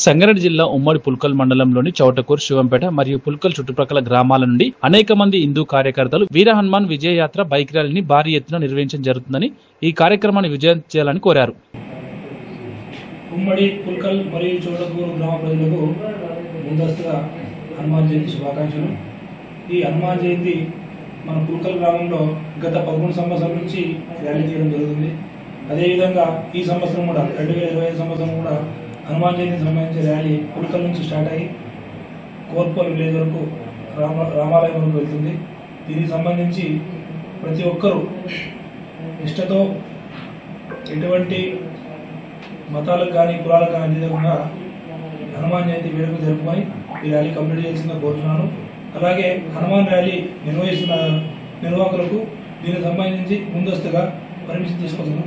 సంగారెడ్డి జిల్లా ఉమ్మడి పుల్కల్ మండలంలోని చౌటకూర్, శివంపేట మరియు పుల్కల్ చుట్టుప్రక్కల గ్రామాల నుండి అనేక మంది హిందూ కార్యకర్తలు వీర హనుమాన్ విజయయాత్ర బైక్ ర్యాలీని భారీ ఎత్తున నిర్వహించడం జరుగుతుందని, ఈ కార్యక్రమాన్ని విజయం చేయాలని కోరారు. ఉమ్మడి పుల్కల్ మరియు చౌటకూర్ గ్రామ ప్రజలకు ముందస్తుగా హనుమాన్ జయంతి శుభాకాంక్షలు. ఈ హనుమాన్ జయంతి మన పుల్కల్ గ్రామంలో గత 11 సంవత్సరాల నుంచి ర్యాలీ చేయడం జరుగుతుంది. అదేవిధంగా ఈ సంవత్సరం కూడా 2025 సంవత్సరం కూడా హనుమాన్ జయంతికి సంబంధించిన ర్యాలీ పుల్కల్ నుంచి స్టార్ట్ అయ్యి కోర్పల్ విలేజ్ వరకు రామాలయం వరకు వెళ్తుంది. దీనికి సంబంధించి ప్రతి ఒక్కరూ నిష్ఠతో ఎటువంటి మతాలకు కానీ కులాలకు కానీ అతీతంగా హనుమాన్ జయంతి వేడుకలు జరుపుకొని ఈ ర్యాలీ కంప్లీట్ చేసిందిగా కోరుతున్నాను. అలాగే హనుమాన్ ర్యాలీ నిర్వహిస్తున్న నిర్వాహకులకు దీనికి సంబంధించి ముందస్తుగా పర్మిషన్ తీసుకుంటున్నాను.